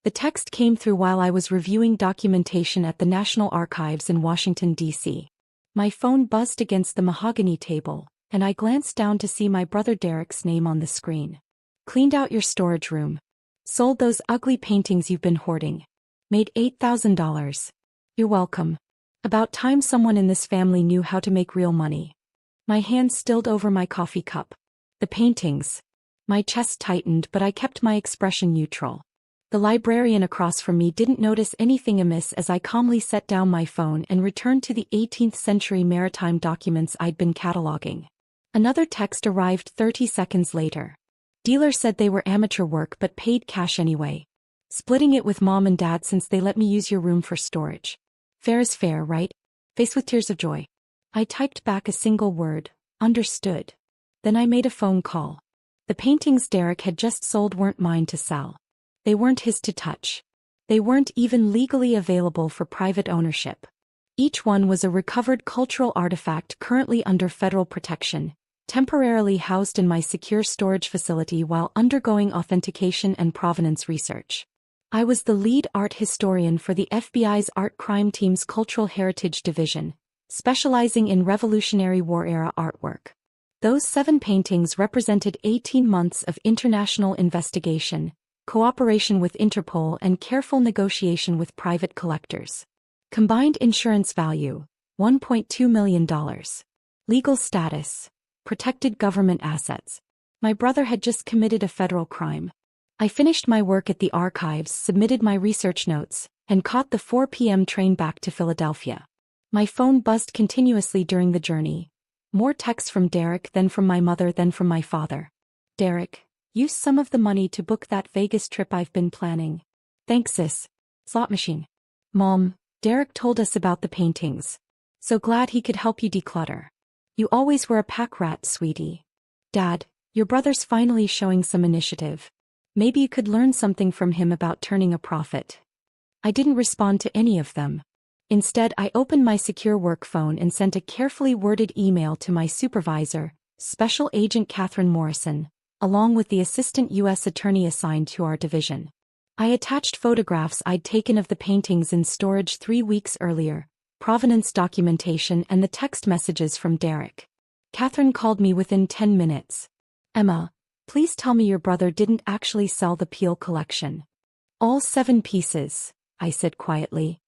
The text came through while I was reviewing documentation at the National Archives in Washington, D.C. My phone buzzed against the mahogany table, and I glanced down to see my brother Derek's name on the screen. Cleaned out your storage room. Sold those ugly paintings you've been hoarding. Made $8,000. You're welcome. About time someone in this family knew how to make real money. My hand stilled over my coffee cup. The paintings. My chest tightened, but I kept my expression neutral. The librarian across from me didn't notice anything amiss as I calmly set down my phone and returned to the 18th century maritime documents I'd been cataloging. Another text arrived 30 seconds later. Dealer said they were amateur work but paid cash anyway. Splitting it with mom and dad since they let me use your room for storage. Fair is fair, right? Face with tears of joy. I typed back a single word, understood. Then I made a phone call. The paintings Derek had just sold weren't mine to sell. They weren't his to touch. They weren't even legally available for private ownership. Each one was a recovered cultural artifact currently under federal protection, temporarily housed in my secure storage facility while undergoing authentication and provenance research. I was the lead art historian for the FBI's Art Crime Team's Cultural Heritage Division, specializing in Revolutionary War-era artwork. Those 7 paintings represented 18 months of international investigation, cooperation with Interpol and careful negotiation with private collectors. Combined insurance value, $1.2 million. Legal status, protected government assets. My brother had just committed a federal crime. I finished my work at the archives, submitted my research notes, and caught the 4 p.m. train back to Philadelphia. My phone buzzed continuously during the journey. More texts from Derek, then from my mother, then from my father. Derek, use some of the money to book that Vegas trip I've been planning. Thanks, sis. Slot machine. Mom, Derek told us about the paintings. So glad he could help you declutter. You always were a pack rat, sweetie. Dad, your brother's finally showing some initiative. Maybe you could learn something from him about turning a profit. I didn't respond to any of them. Instead, I opened my secure work phone and sent a carefully worded email to my supervisor, Special Agent Catherine Morrison, along with the assistant U.S. attorney assigned to our division. I attached photographs I'd taken of the paintings in storage 3 weeks earlier, provenance documentation and the text messages from Derek. Catherine called me within 10 minutes. Emma, please tell me your brother didn't actually sell the Peel collection. All 7 pieces, I said quietly.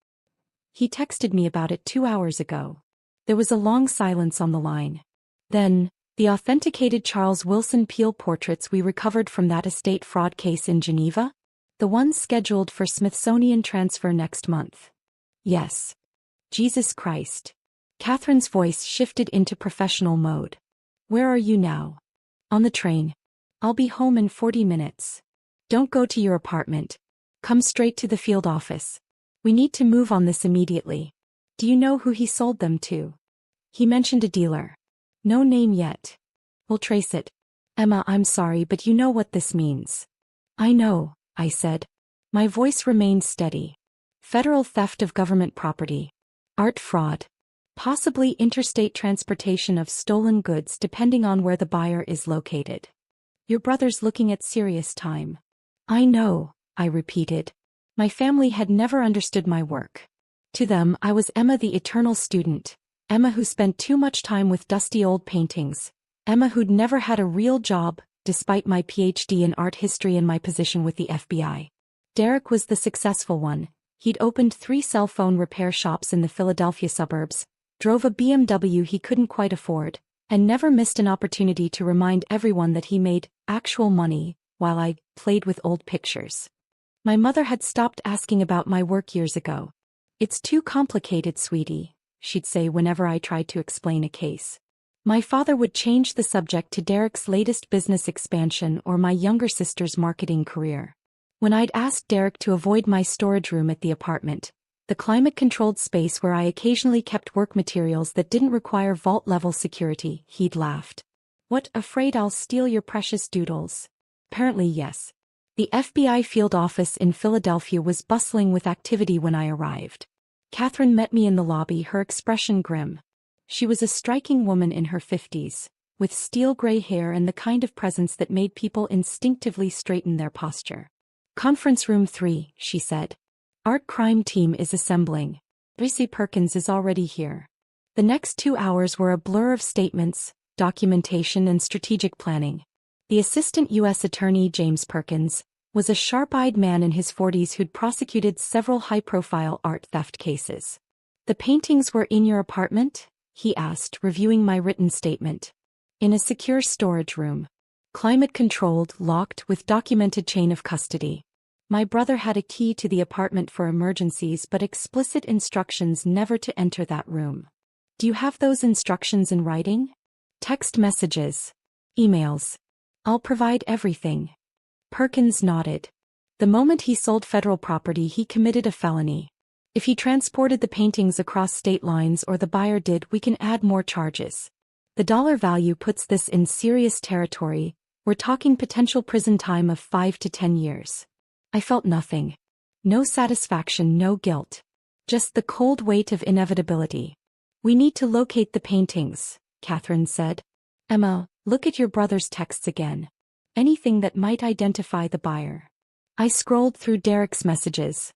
He texted me about it 2 hours ago. There was a long silence on the line. Then, the authenticated Charles Wilson Peel portraits we recovered from that estate fraud case in Geneva? The ones scheduled for Smithsonian transfer next month. Yes. Jesus Christ. Catherine's voice shifted into professional mode. Where are you now? On the train. I'll be home in 40 minutes. Don't go to your apartment. Come straight to the field office. We need to move on this immediately. Do you know who he sold them to? He mentioned a dealer. No name yet. We'll trace it. Emma, I'm sorry, but you know what this means. I know, I said. My voice remained steady. Federal theft of government property. Art fraud. Possibly interstate transportation of stolen goods depending on where the buyer is located. Your brother's looking at serious time. I know, I repeated. My family had never understood my work. To them, I was Emma the eternal student. Emma who spent too much time with dusty old paintings. Emma who'd never had a real job, despite my PhD in art history and my position with the FBI. Derek was the successful one. He'd opened 3 cell phone repair shops in the Philadelphia suburbs, drove a BMW he couldn't quite afford, and never missed an opportunity to remind everyone that he made actual money, while I played with old pictures. My mother had stopped asking about my work years ago. It's too complicated, sweetie, she'd say whenever I tried to explain a case. My father would change the subject to Derek's latest business expansion or my younger sister's marketing career. When I'd asked Derek to avoid my storage room at the apartment, the climate-controlled space where I occasionally kept work materials that didn't require vault-level security, he'd laughed. What, afraid I'll steal your precious doodles? Apparently yes. The FBI field office in Philadelphia was bustling with activity when I arrived. Catherine met me in the lobby, her expression grim. She was a striking woman in her 50s, with steel gray hair and the kind of presence that made people instinctively straighten their posture. Conference room 3, she said. Art crime team is assembling. Tracy Perkins is already here. The next 2 hours were a blur of statements, documentation and strategic planning. The assistant U.S. attorney, James Perkins, was a sharp-eyed man in his 40s who'd prosecuted several high-profile art theft cases. The paintings were in your apartment? He asked, reviewing my written statement. In a secure storage room. Climate-controlled, locked, with documented chain of custody. My brother had a key to the apartment for emergencies but explicit instructions never to enter that room. Do you have those instructions in writing? Text messages. Emails. I'll provide everything. Perkins nodded. The moment he sold federal property, he committed a felony. If he transported the paintings across state lines or the buyer did, we can add more charges. The dollar value puts this in serious territory. We're talking potential prison time of 5 to 10 years. I felt nothing. No satisfaction, no guilt. Just the cold weight of inevitability. We need to locate the paintings, Catherine said. Emma, look at your brother's texts again. Anything that might identify the buyer. I scrolled through Derek's messages.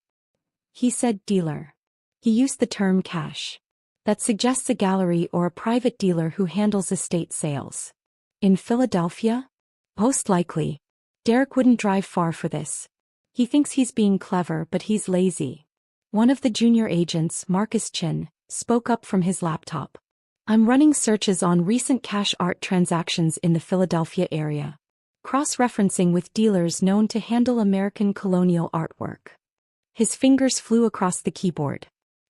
He said dealer. He used the term cash. That suggests a gallery or a private dealer who handles estate sales. In Philadelphia? Most likely. Derek wouldn't drive far for this. He thinks he's being clever, but he's lazy. One of the junior agents, Marcus Chin, spoke up from his laptop. I'm running searches on recent cash art transactions in the Philadelphia area. Cross-referencing with dealers known to handle American colonial artwork. His fingers flew across the keyboard.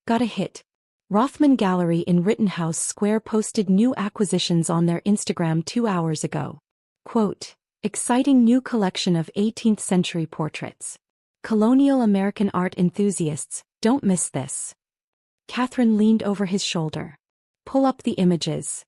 Got a hit. Rothman Gallery in Rittenhouse Square posted new acquisitions on their Instagram 2 hours ago. Quote, exciting new collection of 18th century portraits. Colonial American art enthusiasts, don't miss this. Catherine leaned over his shoulder. Pull up the images.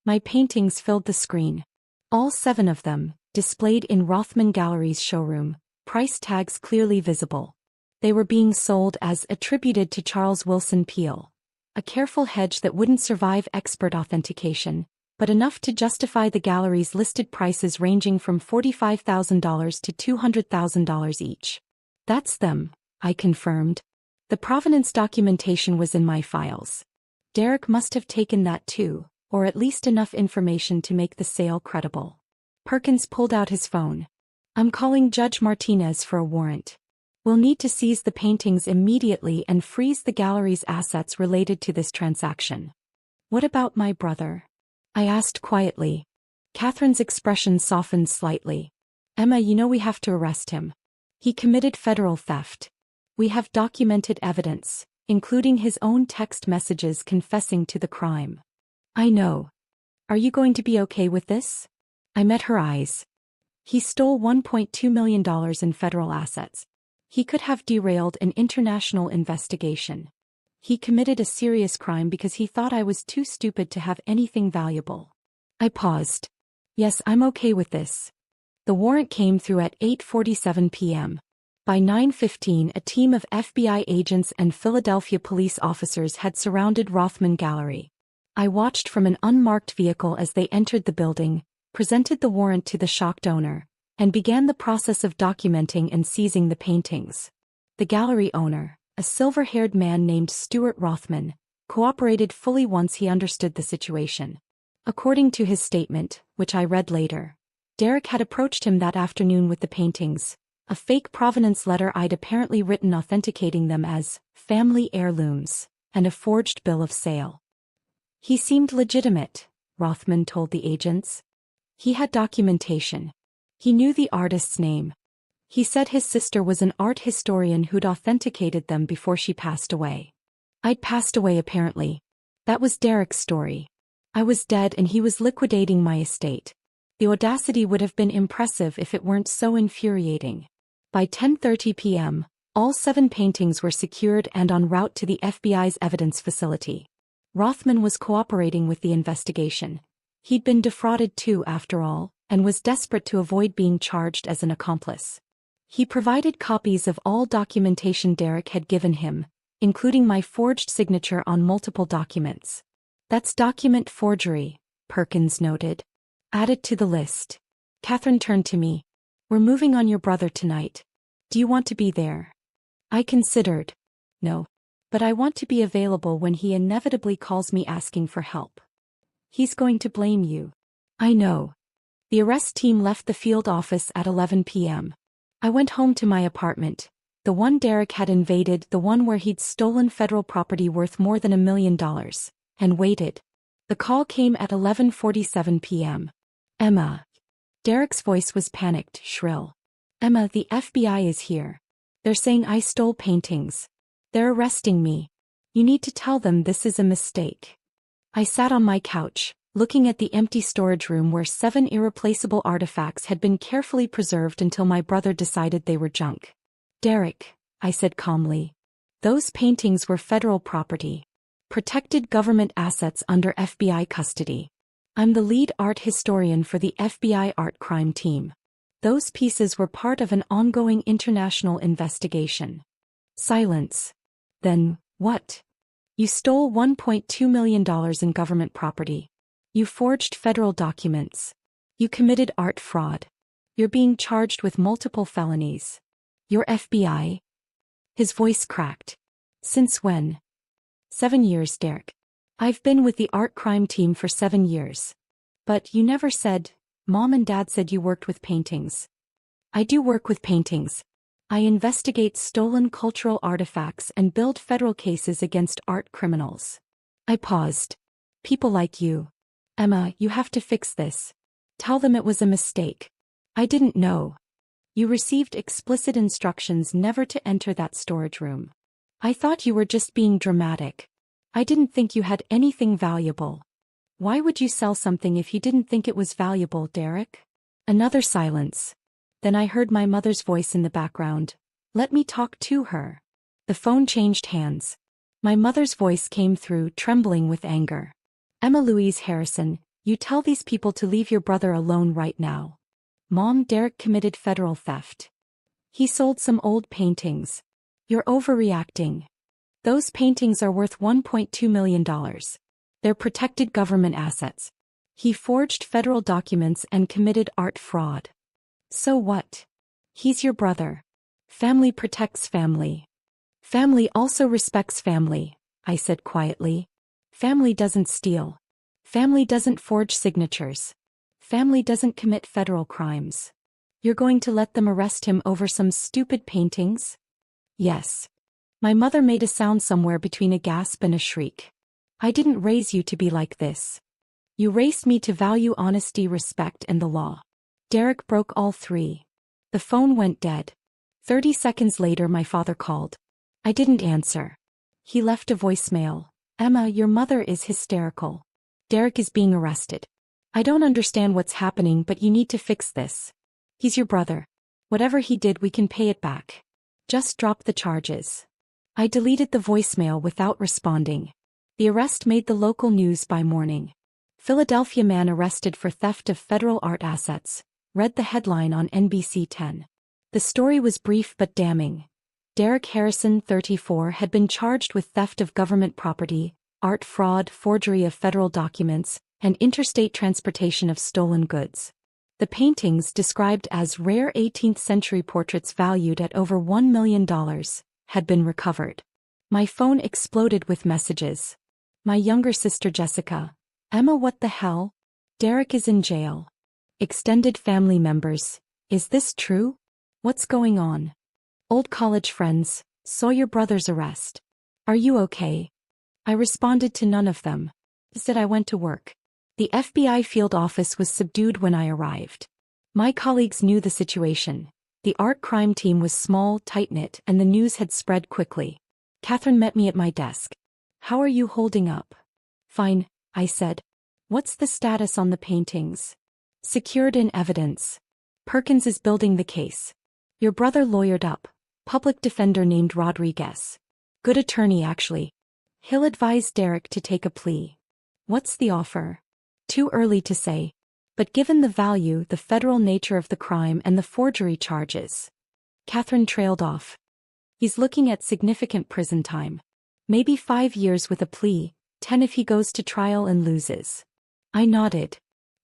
My paintings filled the screen. All 7 of them, displayed in Rothman Gallery's showroom, price tags clearly visible. They were being sold as attributed to Charles Wilson Peale. A careful hedge that wouldn't survive expert authentication, but enough to justify the gallery's listed prices ranging from $45,000 to $200,000 each. That's them, I confirmed. The provenance documentation was in my files. Derek must have taken that too, or at least enough information to make the sale credible. Perkins pulled out his phone. I'm calling Judge Martinez for a warrant. We'll need to seize the paintings immediately and freeze the gallery's assets related to this transaction. What about my brother? I asked quietly. Catherine's expression softened slightly. Emma, you know we have to arrest him. He committed federal theft. We have documented evidence, including his own text messages confessing to the crime. I know. Are you going to be okay with this? I met her eyes. He stole $1.2 million in federal assets. He could have derailed an international investigation. He committed a serious crime because he thought I was too stupid to have anything valuable. I paused. Yes, I'm okay with this. The warrant came through at 8:47 p.m. By 9:15, a team of FBI agents and Philadelphia police officers had surrounded Rothman Gallery. I watched from an unmarked vehicle as they entered the building, presented the warrant to the shocked owner, and began the process of documenting and seizing the paintings. The gallery owner, a silver-haired man named Stuart Rothman, cooperated fully once he understood the situation. According to his statement, which I read later, Derek had approached him that afternoon with the paintings, a fake provenance letter I'd apparently written authenticating them as family heirlooms, and a forged bill of sale. He seemed legitimate, Rothman told the agents. He had documentation. He knew the artist's name. He said his sister was an art historian who'd authenticated them before she passed away. I'd passed away apparently. That was Derek's story. I was dead and he was liquidating my estate. The audacity would have been impressive if it weren't so infuriating. By 10:30 p.m., all 7 paintings were secured and en route to the FBI's evidence facility. Rothman was cooperating with the investigation. He'd been defrauded too, after all, and was desperate to avoid being charged as an accomplice. He provided copies of all documentation Derek had given him, including my forged signature on multiple documents. That's document forgery, Perkins noted. Add it to the list. Catherine turned to me. We're moving on your brother tonight. Do you want to be there? I considered. No. But I want to be available when he inevitably calls me asking for help. He's going to blame you. I know. The arrest team left the field office at 11 p.m. I went home to my apartment, the one Derek had invaded, the one where he'd stolen federal property worth more than $1 million, and waited. The call came at 11:47 p.m. Emma. Derek's voice was panicked, shrill. Emma, the FBI is here. They're saying I stole paintings. They're arresting me. You need to tell them this is a mistake. I sat on my couch, looking at the empty storage room where 7 irreplaceable artifacts had been carefully preserved until my brother decided they were junk. Derek, I said calmly. Those paintings were federal property. Protected government assets under FBI custody. I'm the lead art historian for the FBI art crime team. Those pieces were part of an ongoing international investigation. Silence. Then, what? You stole $1.2 million in government property. You forged federal documents. You committed art fraud. You're being charged with multiple felonies. You're FBI? His voice cracked. Since when? 7 years, Derek. I've been with the art crime team for 7 years. But you never said, Mom and Dad said you worked with paintings. I do work with paintings. I investigate stolen cultural artifacts and build federal cases against art criminals. I paused. People like you. Emma, you have to fix this. Tell them it was a mistake. I didn't know. You received explicit instructions never to enter that storage room. I thought you were just being dramatic. I didn't think you had anything valuable. Why would you sell something if you didn't think it was valuable, Derek? Another silence. Then I heard my mother's voice in the background. Let me talk to her. The phone changed hands. My mother's voice came through, trembling with anger. Emma Louise Harrison, you tell these people to leave your brother alone right now. Mom, Derek committed federal theft. He sold some old paintings. You're overreacting. Those paintings are worth $1.2 million. They're protected government assets. He forged federal documents and committed art fraud. So what? He's your brother. Family protects family. Family also respects family, I said quietly. Family doesn't steal. Family doesn't forge signatures. Family doesn't commit federal crimes. You're going to let them arrest him over some stupid paintings? Yes. My mother made a sound somewhere between a gasp and a shriek. I didn't raise you to be like this. You raised me to value honesty, respect, and the law. Derek broke all three. The phone went dead. 30 seconds later my father called. I didn't answer. He left a voicemail. Emma, your mother is hysterical. Derek is being arrested. I don't understand what's happening, but you need to fix this. He's your brother. Whatever he did, we can pay it back. Just drop the charges. I deleted the voicemail without responding. The arrest made the local news by morning. Philadelphia man arrested for theft of federal art assets, read the headline on NBC 10. The story was brief but damning. Derek Harrison, 34, had been charged with theft of government property, art fraud, forgery of federal documents, and interstate transportation of stolen goods. The paintings, described as rare 18th-century portraits valued at over $1 million, had been recovered. My phone exploded with messages. My younger sister Jessica. Emma, what the hell? Derek is in jail. Extended family members. Is this true? What's going on? Old college friends. Saw your brother's arrest. Are you okay? I responded to none of them. Instead, I went to work. The FBI field office was subdued when I arrived. My colleagues knew the situation. The art crime team was small, tight-knit, and the news had spread quickly. Catherine met me at my desk. How are you holding up? Fine, I said. What's the status on the paintings? Secured in evidence. Perkins is building the case. Your brother lawyered up. Public defender named Rodriguez. Good attorney, actually. He'll advise Derek to take a plea. What's the offer? Too early to say. But given the value, the federal nature of the crime, and the forgery charges. Catherine trailed off. He's looking at significant prison time. Maybe 5 years with a plea, 10 if he goes to trial and loses. I nodded.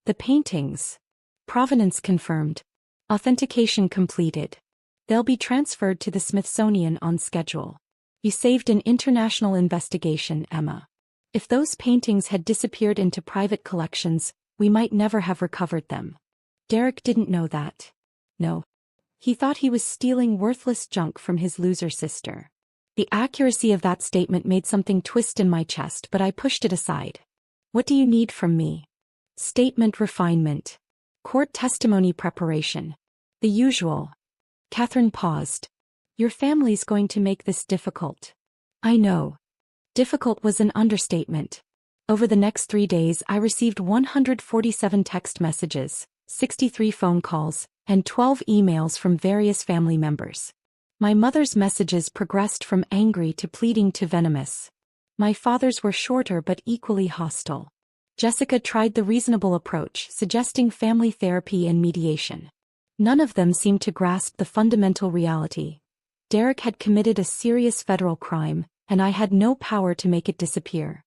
The paintings. Provenance confirmed. Authentication completed. They'll be transferred to the Smithsonian on schedule. You saved an international investigation, Emma. If those paintings had disappeared into private collections, we might never have recovered them. Derek didn't know that. No. He thought he was stealing worthless junk from his loser sister. The accuracy of that statement made something twist in my chest, but I pushed it aside. What do you need from me? Statement refinement. Court testimony preparation. The usual. Catherine paused. Your family's going to make this difficult. I know. Difficult was an understatement. Over the next 3 days I received 147 text messages, 63 phone calls, and 12 emails from various family members. My mother's messages progressed from angry to pleading to venomous. My father's were shorter but equally hostile. Jessica tried the reasonable approach, suggesting family therapy and mediation. None of them seemed to grasp the fundamental reality. Derek had committed a serious federal crime, and I had no power to make it disappear.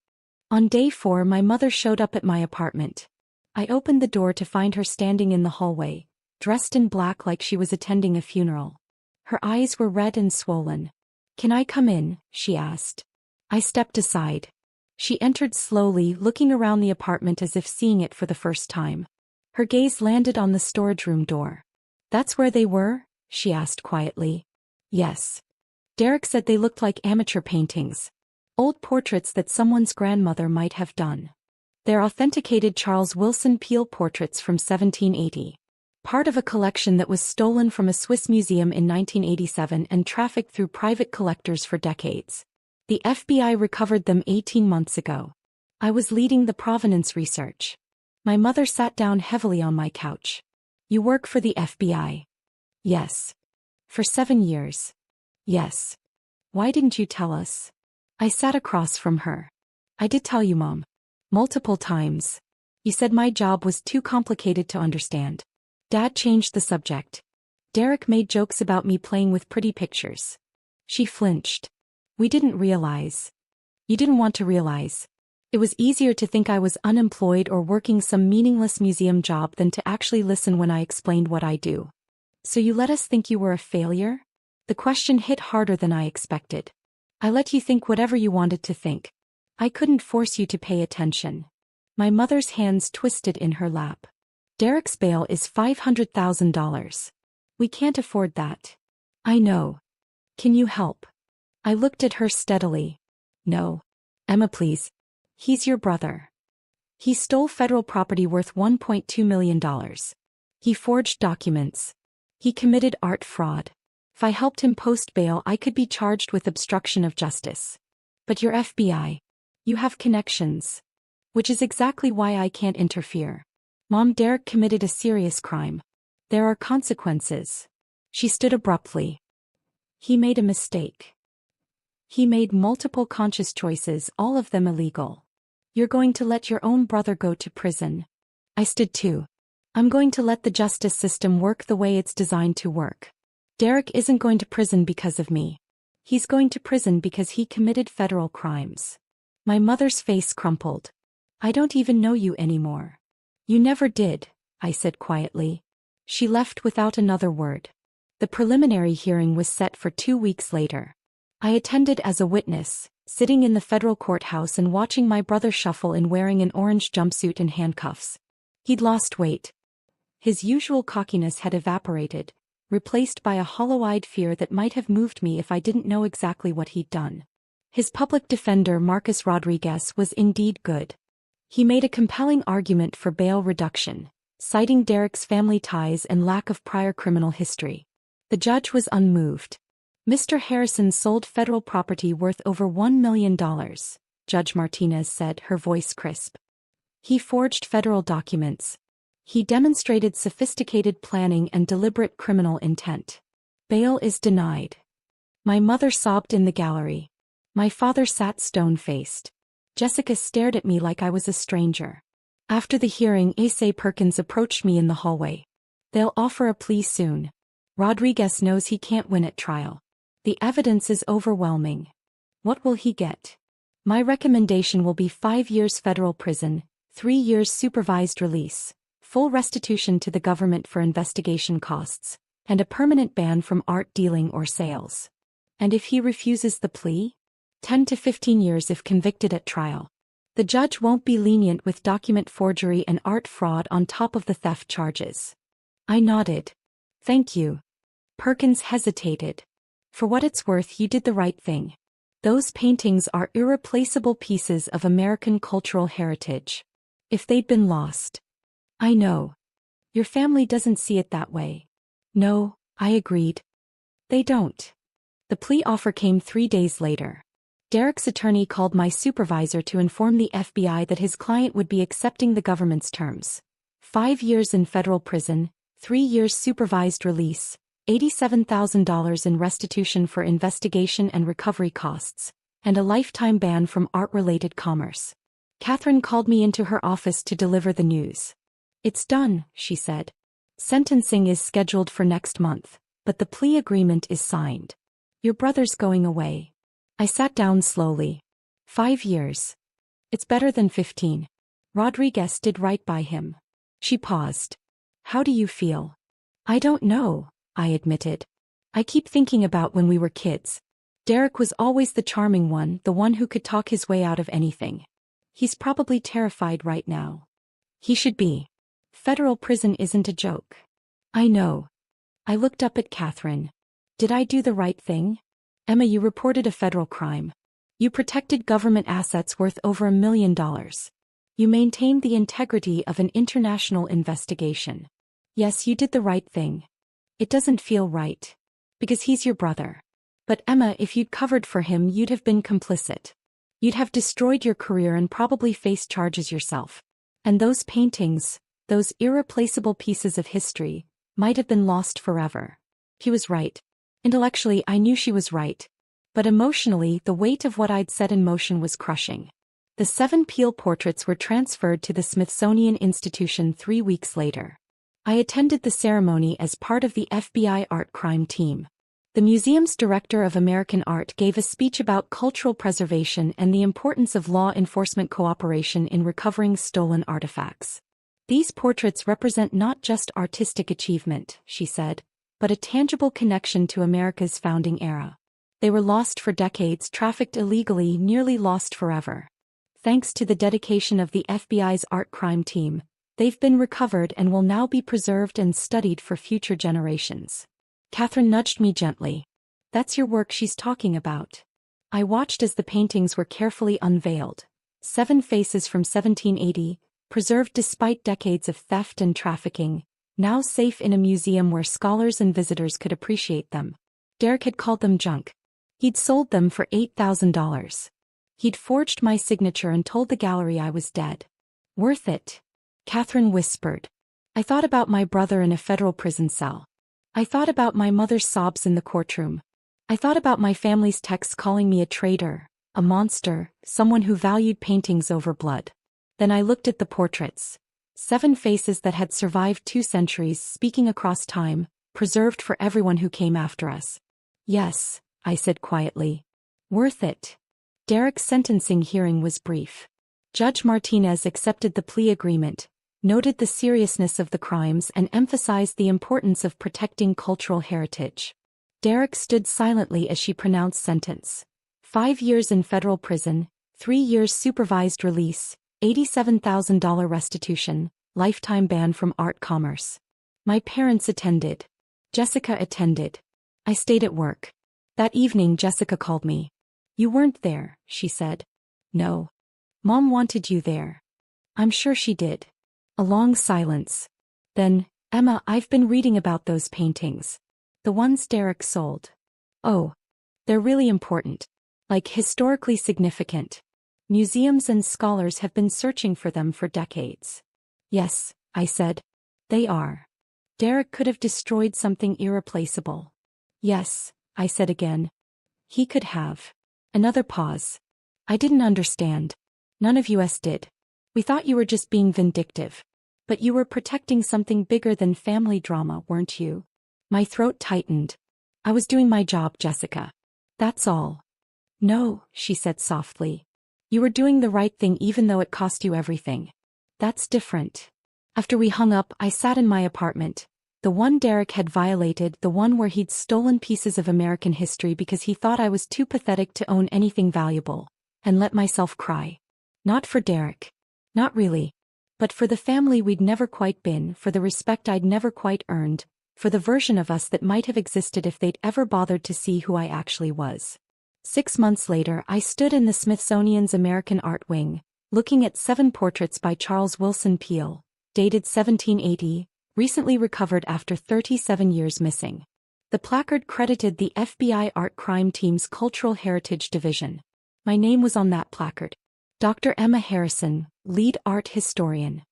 On day 4, my mother showed up at my apartment. I opened the door to find her standing in the hallway, dressed in black like she was attending a funeral. Her eyes were red and swollen. "Can I come in?" she asked. I stepped aside. She entered slowly, looking around the apartment as if seeing it for the first time. Her gaze landed on the storage room door. "That's where they were?" she asked quietly. "Yes." Derek said they looked like amateur paintings. Old portraits that someone's grandmother might have done. They're authenticated Charles Wilson Peale portraits from 1780. Part of a collection that was stolen from a Swiss museum in 1987 and trafficked through private collectors for decades. The FBI recovered them 18 months ago. I was leading the provenance research. My mother sat down heavily on my couch. "You work for the FBI?" "Yes." "For 7 years?" "Yes." "Why didn't you tell us?" I sat across from her. "I did tell you, Mom. Multiple times. You said my job was too complicated to understand." Dad changed the subject. "Derek made jokes about me playing with pretty pictures." She flinched. "We didn't realize." "You didn't want to realize. It was easier to think I was unemployed or working some meaningless museum job than to actually listen when I explained what I do." "So you let us think you were a failure?" The question hit harder than I expected. "I let you think whatever you wanted to think. I couldn't force you to pay attention." My mother's hands twisted in her lap. "Derek's bail is $500,000. We can't afford that." "I know. Can you help?" I looked at her steadily. "No. Emma, please. He's your brother. He stole federal property worth $1.2 million. He forged documents. He committed art fraud. If I helped him post bail, I could be charged with obstruction of justice. But you're FBI. You have connections. Which is exactly why I can't interfere. Mom, Derek committed a serious crime. There are consequences." She stood abruptly. "He made a mistake. He made multiple conscious choices, all of them illegal. You're going to let your own brother go to prison." I stood too. "I'm going to let the justice system work the way it's designed to work. Derek isn't going to prison because of me. He's going to prison because he committed federal crimes." My mother's face crumpled. "I don't even know you anymore." "You never did," I said quietly. She left without another word. The preliminary hearing was set for 2 weeks later. I attended as a witness, sitting in the federal courthouse and watching my brother shuffle in wearing an orange jumpsuit and handcuffs. He'd lost weight. His usual cockiness had evaporated, replaced by a hollow-eyed fear that might have moved me if I didn't know exactly what he'd done. His public defender, Marcus Rodriguez, was indeed good. He made a compelling argument for bail reduction, citing Derek's family ties and lack of prior criminal history. The judge was unmoved. "Mr. Harrison sold federal property worth over $1 million, Judge Martinez said, her voice crisp. He forged federal documents. He demonstrated sophisticated planning and deliberate criminal intent. Bail is denied." My mother sobbed in the gallery. My father sat stone-faced. Jessica stared at me like I was a stranger. After the hearing, Asa Perkins approached me in the hallway. "They'll offer a plea soon. Rodriguez knows he can't win at trial. The evidence is overwhelming." "What will he get?" "My recommendation will be 5 years federal prison, 3 years supervised release, full restitution to the government for investigation costs, and a permanent ban from art dealing or sales. And if he refuses the plea? 10 to 15 years if convicted at trial. The judge won't be lenient with document forgery and art fraud on top of the theft charges. I nodded. Thank you. Perkins hesitated. For what it's worth, you did the right thing. Those paintings are irreplaceable pieces of American cultural heritage. If they'd been lost. I know. Your family doesn't see it that way. No, I agreed. They don't. The plea offer came 3 days later. Derek's attorney called my supervisor to inform the FBI that his client would be accepting the government's terms. 5 years in federal prison, 3 years supervised release, $87,000 in restitution for investigation and recovery costs, and a lifetime ban from art-related commerce. Catherine called me into her office to deliver the news. It's done, she said. Sentencing is scheduled for next month, but the plea agreement is signed. Your brother's going away. I sat down slowly. 5 years. It's better than 15. Rodriguez did right by him. She paused. How do you feel? I don't know, I admitted. I keep thinking about when we were kids. Derek was always the charming one, the one who could talk his way out of anything. He's probably terrified right now. He should be. Federal prison isn't a joke. I know. I looked up at Catherine. Did I do the right thing? Emma, you reported a federal crime. You protected government assets worth over $1 million. You maintained the integrity of an international investigation. Yes, you did the right thing. It doesn't feel right. Because he's your brother. But Emma, if you'd covered for him, you'd have been complicit. You'd have destroyed your career and probably faced charges yourself. And those paintings, those irreplaceable pieces of history, might have been lost forever. He was right. Intellectually, I knew she was right. But emotionally, the weight of what I'd set in motion was crushing. The 7 Peale portraits were transferred to the Smithsonian Institution 3 weeks later. I attended the ceremony as part of the FBI art crime team. The museum's director of American art gave a speech about cultural preservation and the importance of law enforcement cooperation in recovering stolen artifacts. These portraits represent not just artistic achievement, she said, but a tangible connection to America's founding era. They were lost for decades, trafficked illegally, nearly lost forever. Thanks to the dedication of the FBI's art crime team, they've been recovered and will now be preserved and studied for future generations. Catherine nudged me gently. That's your work she's talking about. I watched as the paintings were carefully unveiled. 7 faces from 1780, preserved despite decades of theft and trafficking, now safe in a museum where scholars and visitors could appreciate them. Derek had called them junk. He'd sold them for $8,000. He'd forged my signature and told the gallery I was dead. Worth it, Catherine whispered. I thought about my brother in a federal prison cell. I thought about my mother's sobs in the courtroom. I thought about my family's texts calling me a traitor, a monster, someone who valued paintings over blood. Then I looked at the portraits. 7 faces that had survived 2 centuries, speaking across time, preserved for everyone who came after us. Yes, I said quietly. Worth it. Derek's sentencing hearing was brief. Judge Martinez accepted the plea agreement, noted the seriousness of the crimes and emphasized the importance of protecting cultural heritage. Derek stood silently as she pronounced sentence. 5 years in federal prison, 3 years supervised release, $87,000 restitution, lifetime ban from art commerce. My parents attended. Jessica attended. I stayed at work. That evening Jessica called me. You weren't there, she said. No. Mom wanted you there. I'm sure she did. A long silence. Then, Emma, I've been reading about those paintings. The ones Derek sold. Oh. They're really important. Like historically significant. Museums and scholars have been searching for them for decades. Yes, I said. They are. Derek could have destroyed something irreplaceable. Yes, I said again. He could have. Another pause. I didn't understand. None of us did. We thought you were just being vindictive. But you were protecting something bigger than family drama, weren't you? My throat tightened. I was doing my job, Jessica. That's all. No, she said softly. You were doing the right thing even though it cost you everything. That's different. After we hung up, I sat in my apartment, The one Derek had violated, the one where he'd stolen pieces of American history because he thought I was too pathetic to own anything valuable, and let myself cry. Not for Derek. Not really. But for the family we'd never quite been, for the respect I'd never quite earned, for the version of us that might have existed if they'd ever bothered to see who I actually was. 6 months later, I stood in the Smithsonian's American Art Wing, looking at 7 portraits by Charles Willson Peale, dated 1780, recently recovered after 37 years missing. The placard credited the FBI Art Crime Team's Cultural Heritage Division. My name was on that placard. Dr. Emma Harrison, lead art historian.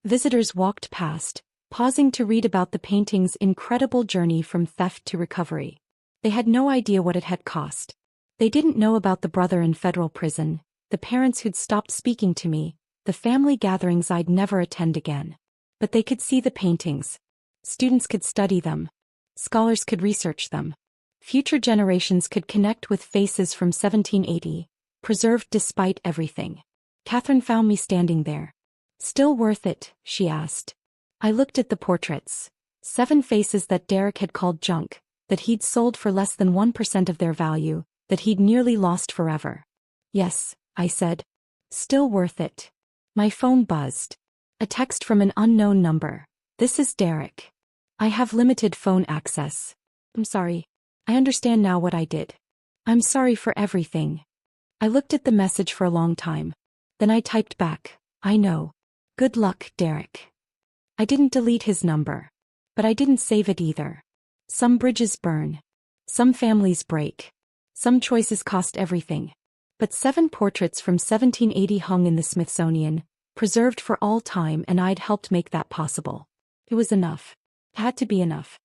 Visitors walked past, pausing to read about the painting's incredible journey from theft to recovery. They had no idea what it had cost. They didn't know about the brother in federal prison, the parents who'd stopped speaking to me, the family gatherings I'd never attend again. But they could see the paintings. Students could study them. Scholars could research them. Future generations could connect with faces from 1780, preserved despite everything. Catherine found me standing there. Still worth it, she asked. I looked at the portraits. 7 faces that Derek had called junk, that he'd sold for less than 1% of their value, that he'd nearly lost forever. Yes, I said. Still worth it. My phone buzzed. A text from an unknown number. This is Derek. I have limited phone access. I'm sorry. I understand now what I did. I'm sorry for everything. I looked at the message for a long time. Then I typed back, I know. Good luck, Derek. I didn't delete his number. But I didn't save it either. Some bridges burn. Some families break. Some choices cost everything. But 7 portraits from 1780 hung in the Smithsonian, preserved for all time, and I'd helped make that possible. It was enough. It had to be enough.